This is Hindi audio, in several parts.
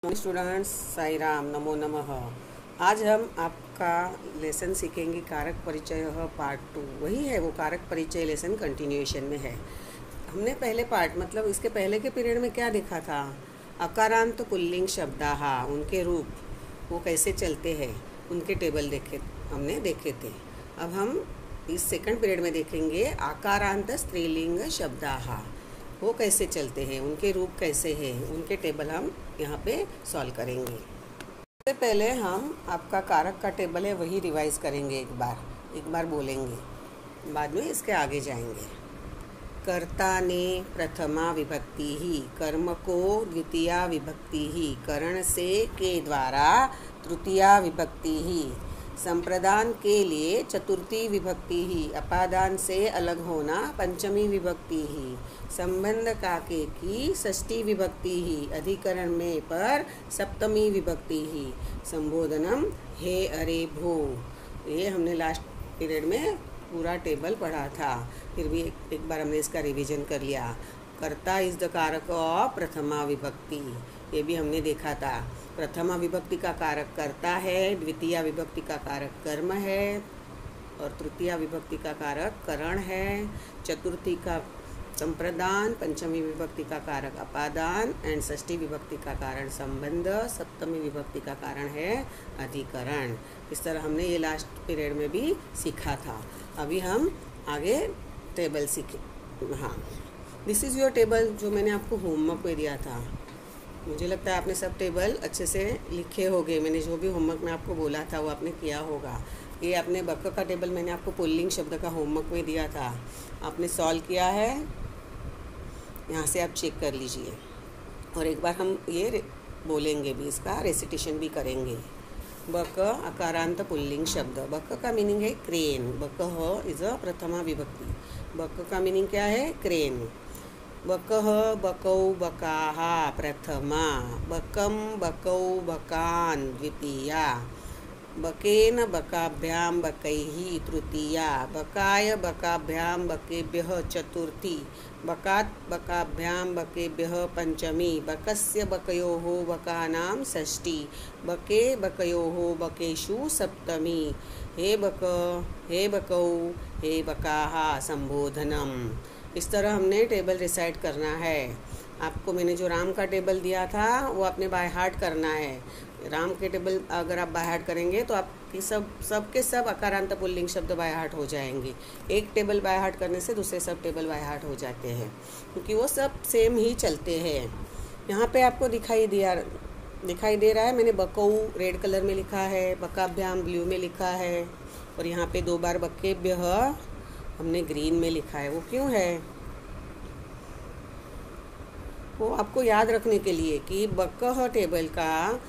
स्टूडेंट्स, साई राम, नमो नमः। आज हम आपका लेसन सीखेंगे कारक परिचय पार्ट 2। वही है वो कारक परिचय लेसन कंटिन्यूएशन में है। हमने पहले पार्ट मतलब इसके पहले के पीरियड में क्या देखा था? अकारांत पुल्लिंग शब्दाः, उनके रूप वो कैसे चलते हैं, उनके टेबल हमने देखे थे। अब हम इस सेकंड पीरियड में देखेंगे आकारांत स्त्रीलिंग शब्दाः, वो कैसे चलते हैं, उनके रूप कैसे हैं, उनके टेबल हम यहाँ पे सॉल्व करेंगे। सबसे पहले हम आपका कारक का टेबल है वही रिवाइज करेंगे, एक बार बोलेंगे, बाद में इसके आगे जाएंगे। कर्ता ने प्रथमा विभक्ति ही, कर्म को द्वितीया विभक्ति ही, करण से के द्वारा तृतीया विभक्ति ही, संप्रदान के लिए चतुर्थी विभक्ति ही, अपादान से अलग होना पंचमी विभक्ति ही, संबंध काके की षष्ठी विभक्ति ही, अधिकरण में पर सप्तमी विभक्ति ही, संबोधनम हे अरे भो। ये हमने लास्ट पीरियड में पूरा टेबल पढ़ा था, फिर भी एक बार हमने इसका रिवीजन कर लिया। कर्ता इज द कारक ऑफ प्रथमा विभक्ति, ये भी हमने देखा था। प्रथमा विभक्ति का कारक कर्ता है, द्वितीय विभक्ति का कारक कर्म है और तृतीय विभक्ति का कारक करण है, चतुर्थी का संप्रदान, पंचमी विभक्ति का कारक अपादान एंड षष्ठी विभक्ति का कारण संबंध, सप्तमी विभक्ति का कारण है अधिकरण। इस तरह हमने ये लास्ट पीरियड में भी सीखा था। अभी हम आगे टेबल सीखे। हाँ, दिस इज़ योर टेबल जो मैंने आपको होमवर्क में दिया था। मुझे लगता है आपने सब टेबल अच्छे से लिखे होंगे। मैंने जो भी होमवर्क में आपको बोला था वो आपने किया होगा। ये आपने बक का टेबल मैंने आपको पुल्लिंग शब्द का होमवर्क में दिया था, आपने सॉल्व किया है, यहाँ से आप चेक कर लीजिए। और एक बार हम ये बोलेंगे भी, इसका रेसिटेशन भी करेंगे। बक अकारांत पुल्लिंग शब्द, बक का मीनिंग है क्रेन। बक इज अ प्रथमा विभक्ति। बक का मीनिंग क्या है? क्रेन। बकः बकौ बकाः प्रथमा, बकं बकौ बकान् द्वितीया, बकेन बकाभ्यां बकैः तृतीया, बकाय बकाभ्यां बकेभ्यः चतुर्थी, बकात् बकाभ्यां बकेभ्यः पंचमी, बकस्य बकयोः बकानां षष्ठी, बके बकयोः बकेषु सप्तमी। हे बक, हे बकौ, हे बकाः, संबोधनम। इस तरह हमने टेबल रिसाइट करना है। आपको मैंने जो राम का टेबल दिया था वो आपने बाय हार्ट करना है। राम के टेबल अगर आप बाय हार्ट करेंगे तो आपकी सब अकारांत पुल्लिंग शब्द बाय हार्ट हो जाएंगे। एक टेबल बाय हार्ट करने से दूसरे सब टेबल बाय हार्ट हो जाते हैं, क्योंकि वो सब सेम ही चलते हैं। यहाँ पे आपको दिखाई दे रहा है, मैंने बकऊ रेड कलर में लिखा है, बकाभ्याम ब्लू में लिखा है, और यहाँ पे 2 बार बकेभ्यः हमने ग्रीन में लिखा है। वो क्यों है? वो आपको याद रखने के लिए कि बकह टेबल का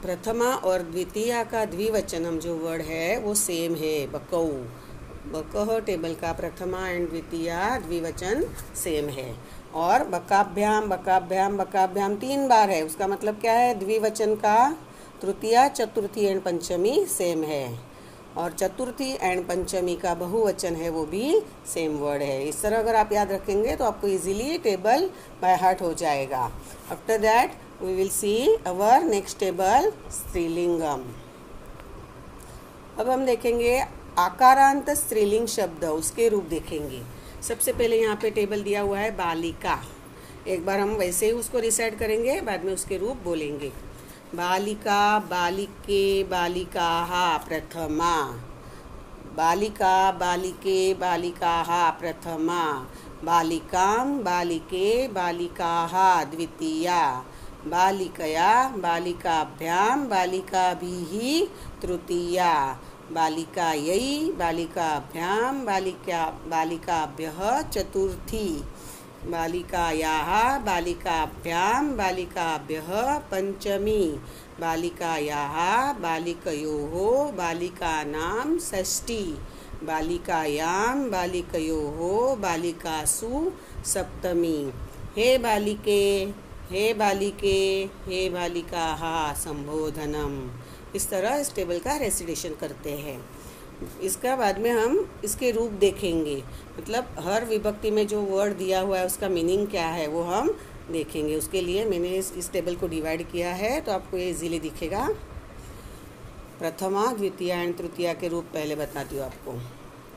प्रथमा और द्वितीया का द्विवचनम जो वर्ड है वो सेम है, बकऊ। बकह टेबल का प्रथमा एंड द्वितीया द्विवचन सेम है। और बकाभ्याम बकाभ्याम बकाभ्याम 3 बार है, उसका मतलब क्या है? द्विवचन का तृतीया, चतुर्थी एंड पंचमी सेम है, और चतुर्थी एंड पंचमी का बहुवचन है वो भी सेम वर्ड है। इस तरह अगर आप याद रखेंगे तो आपको इजीली टेबल बाय हार्ट हो जाएगा। After that we will see our next table, स्त्रीलिंगम। अब हम देखेंगे आकारांत स्त्रीलिंग शब्द, उसके रूप देखेंगे। सबसे पहले यहाँ पे टेबल दिया हुआ है बालिका। एक बार हम वैसे ही उसको रिसाइट करेंगे, बाद में उसके रूप बोलेंगे। बालिका, बालिके, बालिकाः प्रथमा, बालिका, बालिके, बालिकाः प्रथमा, बालिकां, बालिके, बालिकाः द्वितीया, बालिकया, बालिकाभ्यां, बालिकाभिः तृतीया, बालिकायै, बालिकाभ्यां, बालिकाभ्यः चतुर्थी, बालिकायाः, बालिकाभ्यां, बालिकाभ्यः पंचमी, बालिकायाः, बालिकयोः, बालिकानां षष्ठी, बालिकायां, बालिकयोः, बालिकासु सप्तमी। हे बालिके, हे बालिके, हे बालिकाः, संबोधनम। इस तरह इस टेबल का रेसिटेशन करते हैं। इसका बाद में हम इसके रूप देखेंगे, मतलब हर विभक्ति में जो वर्ड दिया हुआ है उसका मीनिंग क्या है वो हम देखेंगे। उसके लिए मैंने इस टेबल को डिवाइड किया है, तो आपको ये इजीली दिखेगा। प्रथमा, द्वितीया एंड तृतीया के रूप पहले बताती हूँ आपको।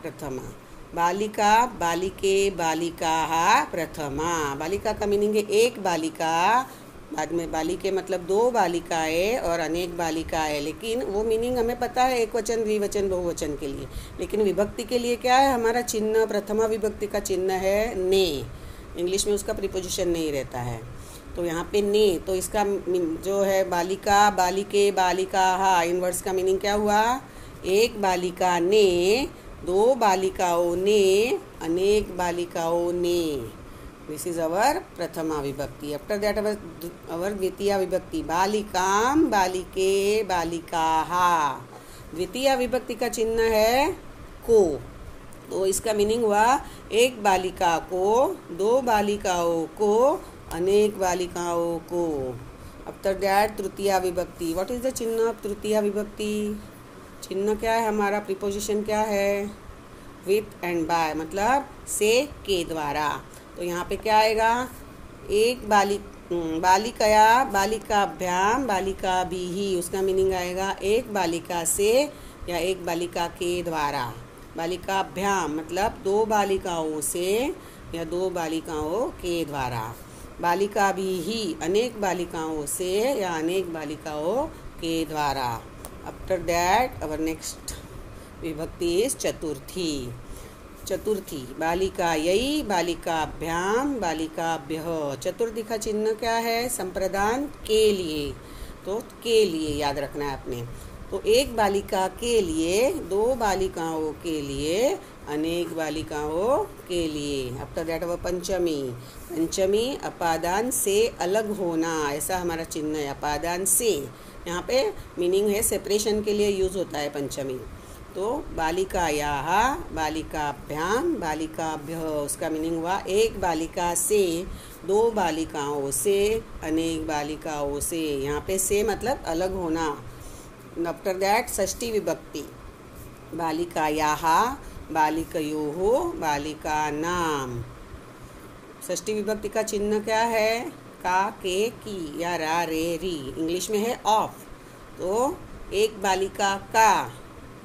प्रथमा बालिका, बालिके, बालिकाः प्रथमा। बालिका का मीनिंग है एक बालिका, बाद में बालिके मतलब दो बालिकाएं और अनेक बालिकाएं, लेकिन वो मीनिंग हमें पता है एक वचन, द्विवचन, बहुवचन के लिए। लेकिन विभक्ति के लिए क्या है हमारा चिन्ह? प्रथमा विभक्ति का चिन्ह है ने। इंग्लिश में उसका प्रीपोजिशन नहीं रहता है, तो यहाँ पे ने। तो इसका जो है बालिका, बालिके, बालिकाः, इन वर्ड्स का मीनिंग क्या हुआ? एक बालिका ने, दो बालिकाओं ने, अनेक बालिकाओं ने। दिस इज अवर प्रथमा विभक्ति। आफ्टर दैट अवर द्वितीय विभक्ति, बालिकाम, बालिके, बालिकाः। द्वितीय विभक्ति का चिन्ह है को, तो इसका मीनिंग हुआ एक बालिका को, दो बालिकाओं को, अनेक बालिकाओं को। आफ्टर दैट तृतीय विभक्ति। व्हाट इज द चिन्ह ऑफ तृतीय विभक्ति? चिन्ह क्या है हमारा? प्रीपोजिशन क्या है? विथ एंड बाय, मतलब से, के द्वारा। तो यहाँ पे क्या आएगा? एक बालिकया, बालिकाभ्याम, बालिकाभिः। उसका मीनिंग आएगा एक बालिका से या एक बालिका के द्वारा। बालिकाभ्याम मतलब दो बालिकाओं से या दो बालिकाओं के द्वारा। बालिकाभिः अनेक बालिकाओं से या अनेक बालिकाओं के द्वारा। आफ्टर दैट अवर नेक्स्ट विभक्ति इज चतुर्थी। चतुर्थी बालिकायै, बालिकाभ्याम, बालिकाभ्यः। चतुर्थी का चिन्ह क्या है? संप्रदान के लिए, तो के लिए याद रखना है आपने। तो एक बालिका के लिए, दो बालिकाओं के लिए, अनेक बालिकाओं के लिए। आफ्टर दैट अवर पंचमी। पंचमी अपादान से अलग होना, ऐसा हमारा चिन्ह है, अपादान से। यहाँ पे मीनिंग है सेपरेशन के लिए यूज़ होता है पंचमी। तो बालिकायाः, बालिकाभ्याम, बालिकाभ्यः। उसका मीनिंग हुआ एक बालिका से, दो बालिकाओं से, अनेक बालिकाओं से। यहाँ पे से मतलब अलग होना। आफ्टर दैट षष्ठी विभक्ति। बालिकायाः, बालिकयोः, बालिकानां। षष्ठी विभक्ति का चिन्ह क्या है? का, के, की या रा, रे, री। इंग्लिश में है ऑफ, तो एक बालिका का,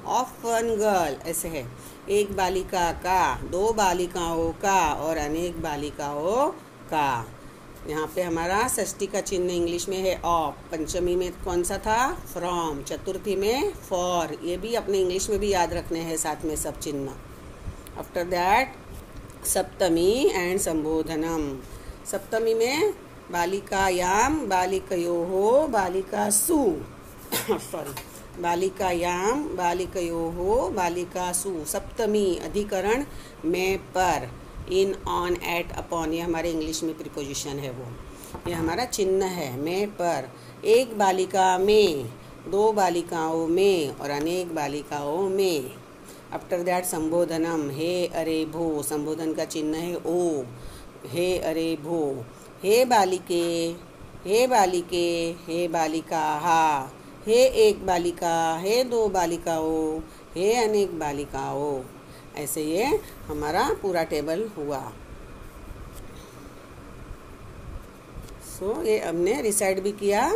ऑफ वन गर्ल, ऐसे है। एक बालिका का, दो बालिकाओं का और अनेक बालिकाओं का। यहाँ पे हमारा षष्ठी का चिन्ह इंग्लिश में है ऑफ। पंचमी में कौन सा था? फ्रॉम। चतुर्थी में फॉर। ये भी अपने इंग्लिश में भी याद रखने हैं साथ में सब चिन्ह। आफ्टर दैट सप्तमी एंड संबोधनम। सप्तमी में बालिकायाम, बालिकयोः, बालिकासु सॉरी, बालिकायाम, बालिकयोः, बालिकासु। सप्तमी अधिकरण में, पर, इन, ऑन, एट, अपॉन, ये हमारे इंग्लिश में प्रीपोजिशन है वो। ये हमारा चिन्ह है में, पर। एक बालिका में, दो बालिकाओं में और अनेक बालिकाओं में। After that संबोधनम। हे, अरे, भो। संबोधन का चिन्ह है ओ। हे, अरे, भो। हे बालिके, हे बालिके, हे बालिकाः। हे एक बालिका, हे दो बालिकाओं, हे अनेक बालिकाओं। ऐसे ये हमारा पूरा टेबल हुआ। ये हमने रिसाइड भी किया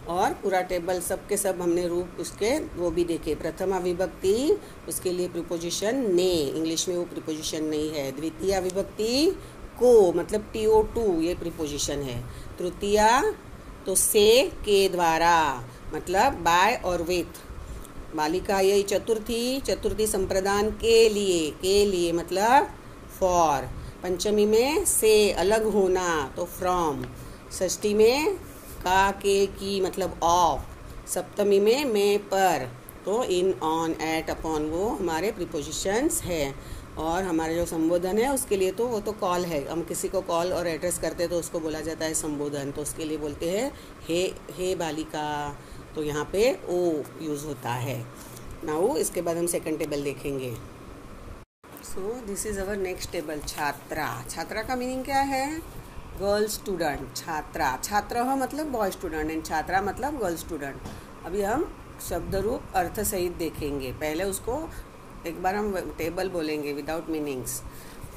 और पूरा टेबल सब के सब हमने रूप उसके वो भी देखे। प्रथमा विभक्ति, उसके लिए प्रीपोजिशन ने, इंग्लिश में वो प्रीपोजिशन नहीं है। द्वितीय विभक्ति को मतलब TO2, ये प्रीपोजिशन है। तृतीया तो से, के द्वारा, मतलब बाय और विथ। बालिका यही चतुर्थी, चतुर्थी संप्रदान के लिए मतलब फॉर। पंचमी में से अलग होना, तो फ्रॉम। षष्ठी में का, के, की मतलब ऑफ। सप्तमी में, पर, तो इन, ऑन, एट, अपॉन वो हमारे प्रीपोजिशंस है। और हमारे जो संबोधन है उसके लिए तो वो तो कॉल है। हम किसी को कॉल और एड्रेस करते हैं तो उसको बोला जाता है संबोधन। तो उसके लिए बोलते हैं हे बालिका, तो यहाँ पे ओ यूज़ होता है। नाउ इसके बाद हम सेकंड टेबल देखेंगे। So this is our next table. छात्रा। छात्रा का मीनिंग क्या है? Girl student. छात्रा, छात्र मतलब बॉय स्टूडेंट एंड छात्रा मतलब गर्ल स्टूडेंट। अभी हम शब्द रूप अर्थ सहित देखेंगे। पहले उसको एक बार हम टेबल बोलेंगे विदाउट मीनिंग्स।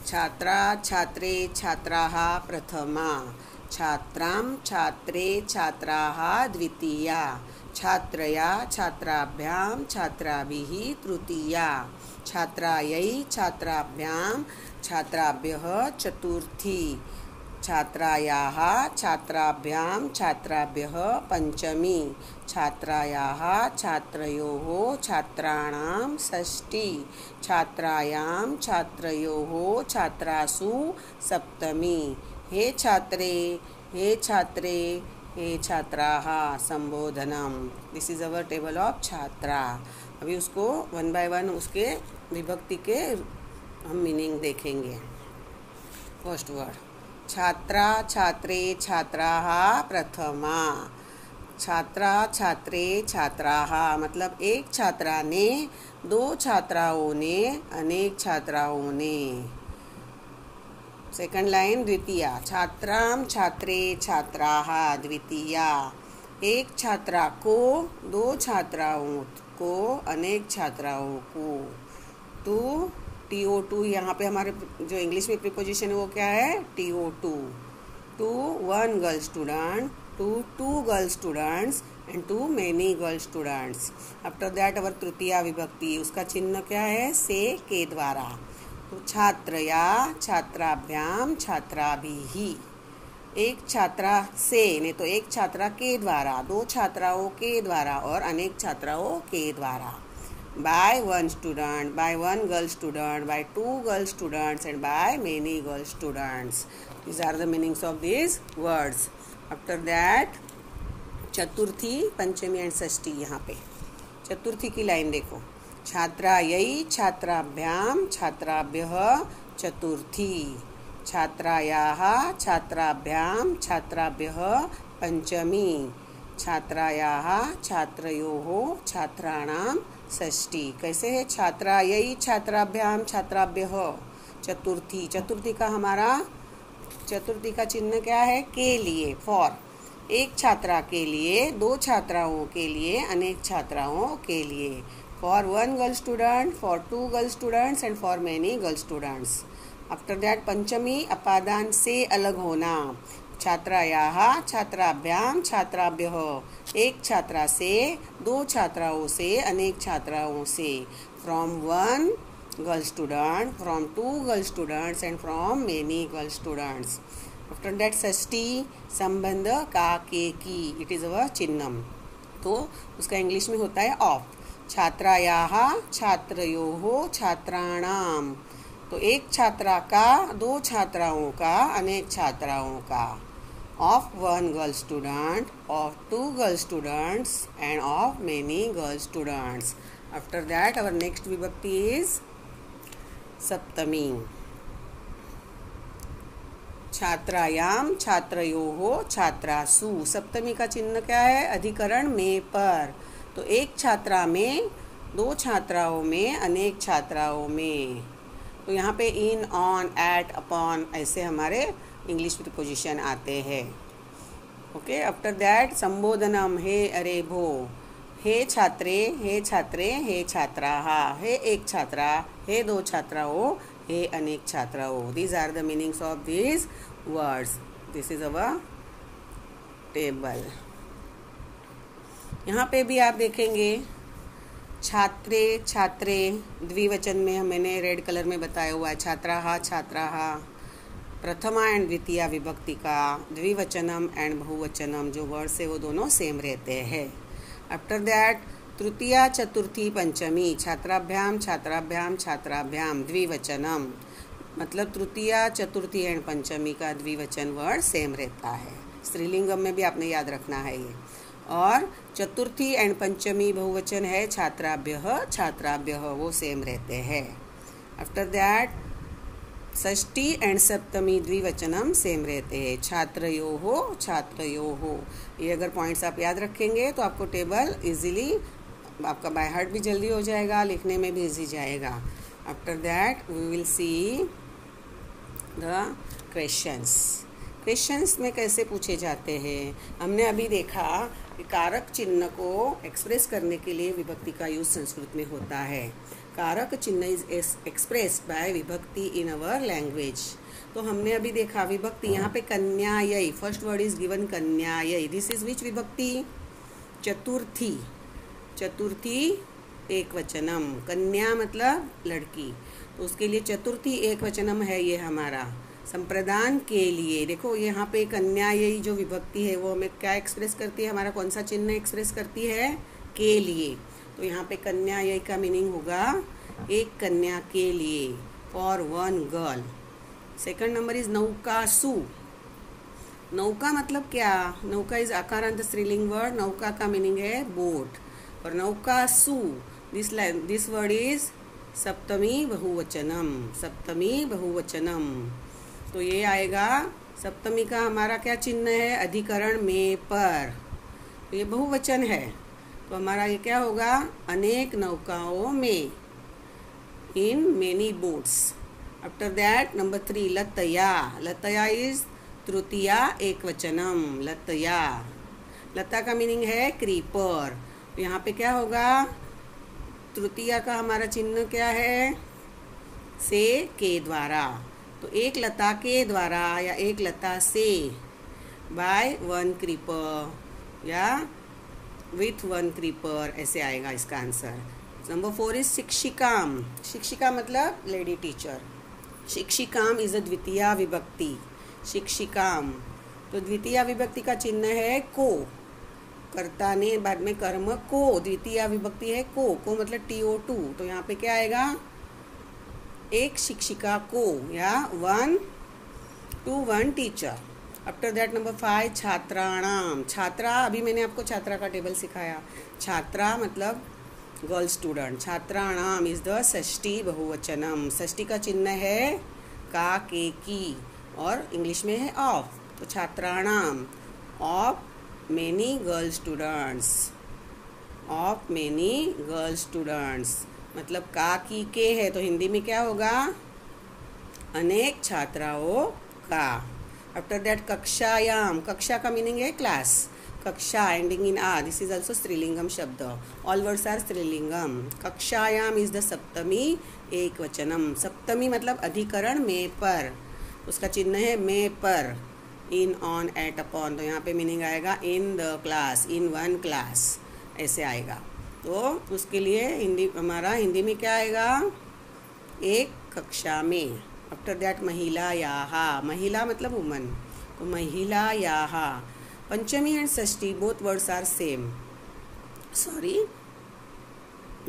छात्रा, छात्रे, छात्राः प्रथमा। छात्रां छात्रे छात्राः द्वितीया, छात्रया छात्राभ्यां छात्राभिः तृतीया, छात्रायै छात्राभ्यां छात्राभ्यः चतुर्थी, छात्रायाः छात्राभ्यां छात्राभ्यः पंचमी, छात्रायाः छात्रयोः छात्राणां षष्ठी, छात्रायां छात्रयोः छात्रासु सप्तमी। हे छात्रे हे छात्रे हे छात्राः संबोधनम। This is our table of छात्रा। अभी उसको वन बाय वन उसके विभक्ति के हम मीनिंग देखेंगे। फर्स्ट वर्ड छात्रा छात्रे छात्राः प्रथमा, छात्रा छात्रे छात्राः मतलब एक छात्रा ने, दो छात्राओं ने, अनेक छात्राओं ने। सेकंड लाइन द्वितीया, छात्रां छात्रे छात्राः द्वितीया, एक छात्रा को, दो छात्राओं को, अनेक छात्राओं को। टू TO2 यहाँ पे हमारे जो इंग्लिश में प्रीपोजिशन है वो क्या है TO2। To one girl student, to girl students and to many girl students. After that our तृतीया विभक्ति, उसका चिन्ह क्या है से के द्वारा। तो छात्रया छात्राभ्याम छात्राभिः, एक छात्रा से नहीं तो एक छात्रा के द्वारा, दो छात्राओं के द्वारा और अनेक छात्राओं के द्वारा। by one student, by one girl student, by two girl students and by many girl students. These are the meanings of these words. After that चतुर्थी पंचमी एंड षष्ठी। यहाँ पे चतुर्थी की लाइन देखो, छात्रायै छात्राभ्याम छात्राभ्यः चतुर्थी, छात्रायाः छात्राभ्याम छात्राभ्यः पंचमी, छात्रायाः छात्रयोः छात्राणां षष्ठी। कैसे है छात्रायै छात्राभ्याम छात्राभ्यः चतुर्थी, चतुर्थी का हमारा चतुर्थी का चिन्ह क्या है के लिए, फॉर, एक छात्रा के लिए, दो छात्राओं के लिए, अनेक छात्राओं के लिए। For one girl student, for two girl students and for many girl students. After that पंचमी अपादान से अलग होना, छात्रायाः छात्राभ्याम छात्राभ्यः, एक छात्रा से, दो छात्राओं से, अनेक छात्राओं से। From one girl student, from two girl students and from many girl students. After that षष्ठी संबंध का के की, इट इज़ अवर चिन्हम, तो उसका इंग्लिश में होता है ऑफ। छात्रायाः छात्रयोः छात्राणाम, तो एक छात्रा का, दो छात्राओं का, अनेक छात्राओं का। Of one girl student, of two girl students and of many girl students. After that our next विभक्ति इज सप्तमी, छात्रायाम छात्रयोः छात्रासु। सप्तमी का चिन्ह क्या है अधिकरण में पर, तो एक छात्रा में, दो छात्राओं में, अनेक छात्राओं में। तो यहाँ पे इन, ऑन, एट, अपॉन ऐसे हमारे इंग्लिश प्रीपोजिशन आते हैं। ओके, आफ्टर दैट संबोधनम, हे अरे भो, हे छात्रे हे छात्रे हे छात्राः, हे एक छात्रा, हे दो छात्राओं, हे अनेक छात्राओं। These are the meanings of these words. This is our table. यहाँ पे भी आप देखेंगे छात्रे छात्रे द्विवचन में मैंने रेड कलर में बताया हुआ है, छात्राः छात्राः। प्रथमा एंड द्वितीया विभक्ति का द्विवचनम एंड बहुवचनम जो वर्ड्स है वो दोनों सेम रहते हैं। आफ्टर दैट तृतीया चतुर्थी पंचमी, छात्राभ्याम छात्राभ्याम छात्राभ्याम द्विवचनम, मतलब तृतीया चतुर्थी एंड पंचमी का द्विवचन वर्ड सेम रहता है। स्त्रीलिंगम में भी आपने याद रखना है ये। और चतुर्थी एंड पंचमी बहुवचन है छात्राभ्यः छात्राभ्यः, वो सेम रहते हैं। आफ्टर दैट षष्ठी एंड सप्तमी द्विवचनम सेम रहते हैं, छात्रयोः छात्रयोः। ये अगर पॉइंट्स आप याद रखेंगे तो आपको टेबल इजीली, आपका बाय हार्ट भी जल्दी हो जाएगा, लिखने में भी इजी जाएगा। After that we will see the questions. Questions में कैसे पूछे जाते हैं, हमने अभी देखा कि कारक चिन्ह को एक्सप्रेस करने के लिए विभक्ति का यूज संस्कृत में होता है। कारक चिन्ह इज एक्सप्रेस्ड बाय विभक्ति इन अवर लैंग्वेज। तो हमने अभी देखा विभक्ति, यहाँ पे कन्यायई, फर्स्ट वर्ड इज गिवन कन्यायई। दिस इज विच विभक्ति? चतुर्थी। चतुर्थी एक वचनम, कन्या मतलब लड़की, तो उसके लिए चतुर्थी एक वचनम है ये हमारा। संप्रदान के लिए देखो यहाँ पे कन्यायई जो विभक्ति है वो हमें क्या एक्सप्रेस करती है, हमारा कौन सा चिन्ह एक्सप्रेस करती है? के लिए। तो यहाँ पे कन्यायई का मीनिंग होगा एक कन्या के लिए, for one girl. Second number is नौकासु। नौका मतलब क्या? नौका इज आकारांत स्त्रीलिंग वर्ड। नौका का मीनिंग है बोट। और नौकासु दिस वर्ड इज सप्तमी बहुवचनम। सप्तमी बहुवचनम, तो ये आएगा सप्तमी का हमारा क्या चिन्ह है? अधिकरण में पर, तो ये बहुवचन है, तो हमारा ये क्या होगा? अनेक नौकाओं में, in many boats. After that number 3 लतया। लतया इज तृतीया एक वचनम। लतया, लता का मीनिंग है क्रीपर। तो यहाँ पे क्या होगा? तृतीया का हमारा चिन्ह क्या है? से के द्वारा। तो एक लता के द्वारा या एक लता से, बाय वन क्रीपर या विथ वन क्रीपर, ऐसे आएगा इसका आंसर। Number 4 is शिक्षिकाम। शिक्षिका मतलब लेडी टीचर। शिक्षिकाम इज अ द्वितीया विभक्ति। शिक्षिकाम, तो द्वितीया विभक्ति का चिन्ह है को। कर्ता ने बाद में कर्म को, द्वितीया विभक्ति है को मतलब TO2। तो यहाँ पे क्या आएगा? एक शिक्षिका को या 1 to 1 teacher. After that number 5 छात्राणाम। छात्रा, अभी मैंने आपको छात्रा का टेबल सिखाया। छात्रा मतलब गर्ल स्टूडेंट। छात्राणाम इज द षष्ठी बहुवचनम। षष्ठी का चिन्ह है का, के, की, और इंग्लिश में है ऑफ। तो छात्राणाम of many girl students. Of many girl students मतलब का, की, के है, तो हिंदी में क्या होगा? अनेक छात्राओं का। आफ्टर दैट कक्षायाम। कक्षा का मीनिंग है क्लास। कक्षा एंडिंग इन आ, दिस इज ऑल्सो स्त्रीलिंगम शब्द। ऑल वर्ड्स आर स्त्रीलिंगम। कक्षायाम इज द सप्तमी एक वचनम। सप्तमी मतलब अधिकरण में पर, उसका चिन्ह है में पर। इन, ऑन, एट, अपॉन, तो यहाँ पे मीनिंग आएगा in the class, in one class, ऐसे आएगा। तो उसके लिए हिंदी में क्या आएगा? एक कक्षा में। आफ्टर दैट महिलायाः। महिला मतलब वुमन, तो महिलायाः। पंचमी एंड षष्ठी both words are same. Sorry,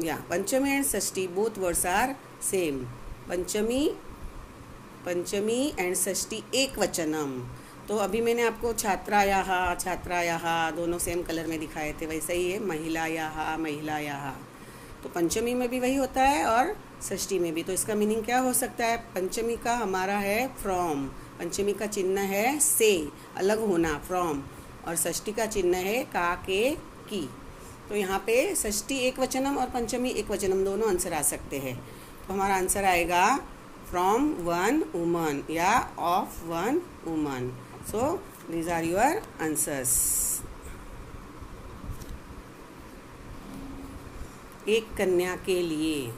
या पंचमी एंड षष्ठी बोथ वर्ड्स आर सेम। पंचमी एंड षष्ठी एक वचनम। तो अभी मैंने आपको छात्रायाः दोनों सेम कलर में दिखाए थे, वैसे ही है महिलायाः। तो पंचमी में भी वही होता है और षष्ठी में भी। तो इसका मीनिंग क्या हो सकता है? पंचमी का हमारा है फ्रॉम। पंचमी का चिन्ह है से, अलग होना, फ्रॉम। और षष्ठी का चिन्ह है का, के, की। तो यहाँ पे षष्ठी एक वचनम और पंचमी एक वचनम दोनों आंसर आ सकते हैं। तो हमारा आंसर आएगा फ्रॉम वन वुमन या of one woman. So these are your answers. एक कन्या के लिए,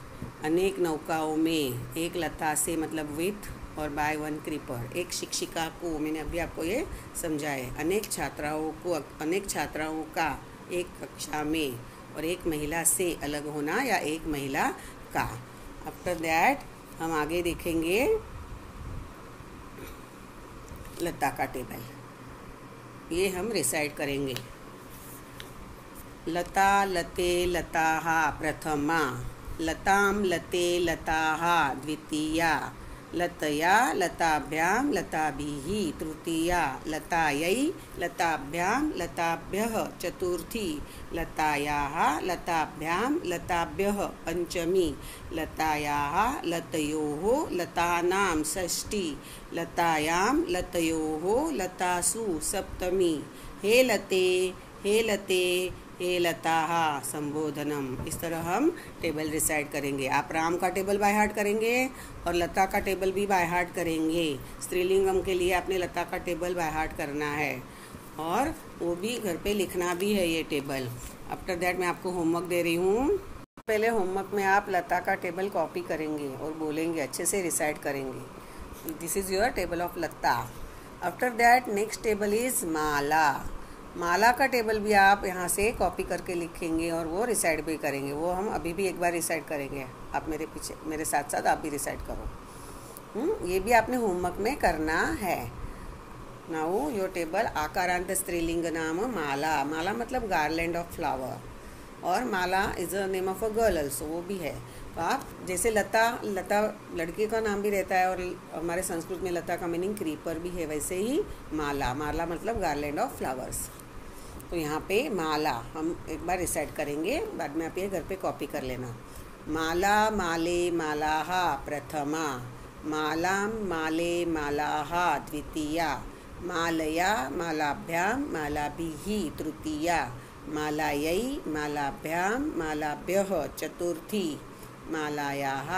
अनेक नौकाओं में, एक लता से मतलब विथ, और बाय वन क्रीपर। एक शिक्षिका को, मैंने अभी आपको ये समझाए। अनेक छात्राओं का एक कक्षा में, और एक महिला से अलग होना या एक महिला का। आफ्टर दैट हम आगे देखेंगे लता का टेबल, ये हम रिसाइड करेंगे। लता, लते, लताः प्रथमा। लताम, लते, लताः द्वितीया। लतया, लताभ्याम, लताभिः तृतीया। लतायै, लताभ्याम, लताभ्यः चतुर्थी। लतायाः, लताभ्याम, लताभ्यः पंचमी। लतायाः, लतयोः, लतानां षष्ठी। लतायां, लतयोः, लतासु सप्तमी। हे लते, हे लते, हे लताः संबोधनम। इस तरह हम टेबल रिसाइड करेंगे। आप राम का टेबल बाय हार्ट करेंगे और लता का टेबल भी बाय हार्ट करेंगे। स्त्रीलिंगम के लिए आपने लता का टेबल बाय हार्ट करना है और वो भी घर पे लिखना भी है ये टेबल। आफ्टर दैट मैं आपको होमवर्क दे रही हूँ। पहले होमवर्क में आप लता का टेबल कॉपी करेंगे और बोलेंगे, अच्छे से रिसाइट करेंगे। This is your table of लता। After that next table is माला। माला का टेबल भी आप यहाँ से कॉपी करके लिखेंगे और वो रिसाइट भी करेंगे। वो हम अभी भी एक बार रिसाइट करेंगे। आप मेरे पीछे, मेरे साथ साथ आप भी रिसाइट करो। ये भी आपने होमवर्क में करना है। नाउ योर टेबल आकारांत स्त्रीलिंग नाम माला। माला मतलब गार्लैंड ऑफ फ्लावर, और माला is a name of a girl also, वो भी है। तो आप जैसे लता, लता लड़की का नाम भी रहता है और हमारे संस्कृत में लता का मीनिंग क्रीपर भी है, वैसे ही माला, माला मतलब गार्लैंड ऑफ फ्लावर्स। तो यहाँ पे माला हम एक बार रिसाइट करेंगे, बाद में आप ये घर पे कॉपी कर लेना। माला माले मालाः प्रथमा, मालां माले मालाः द्वितीया, मालया मालाभ्यां मालाभिः तृतीया, मालायै मालाभ्यां मालाभ्यः चतुर्थी, मालायाः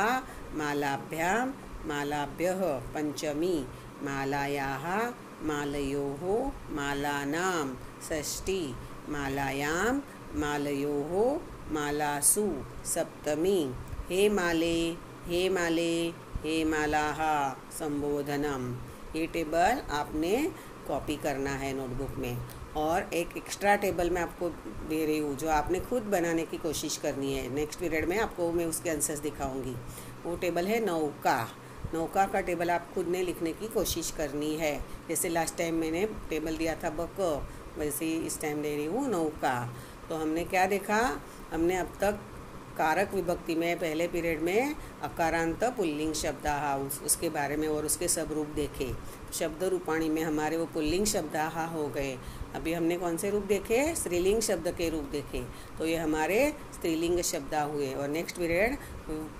मालाभ्यां मालाभ्यः पंचमी, मालायाः मालयोः मालानां षष्ठी, मालायां मालयोः मालासु सप्तमी। हे माले हे माले हे मालाः संबोधनम। ये टेबल आपने कॉपी करना है नोटबुक में। और एक एक्स्ट्रा टेबल मैं आपको दे रही हूँ जो आपने खुद बनाने की कोशिश करनी है। नेक्स्ट पीरियड में आपको मैं उसके आंसर्स दिखाऊंगी। वो टेबल है नौका। नौका का टेबल आप खुद ने लिखने की कोशिश करनी है। जैसे लास्ट टाइम मैंने टेबल दिया था बक, वैसे ही इस टाइम दे रही हूँ नौका। तो हमने क्या देखा, हमने अब तक कारक विभक्ति में पहले पीरियड में अकारांत पुल्लिंग शब्दाहा उसके बारे में और उसके सब रूप देखे। शब्द रूपाणी में हमारे वो पुल्लिंग शब्दाहा हो गए। अभी हमने कौन से रूप देखे, स्त्रीलिंग शब्द के रूप देखे। तो ये हमारे स्त्रीलिंग शब्दा हुए। और नेक्स्ट पीरियड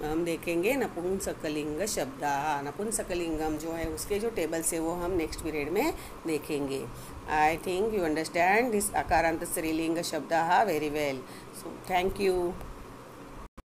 हम देखेंगे नपुंसकलिंग शब्दाहा। नपुंसकलिंगम जो है उसके जो टेबल्स है वो हम नेक्स्ट पीरियड में देखेंगे। I think you understand this अकारांत स्त्रीलिंग शब्दाहा very well. So thank you.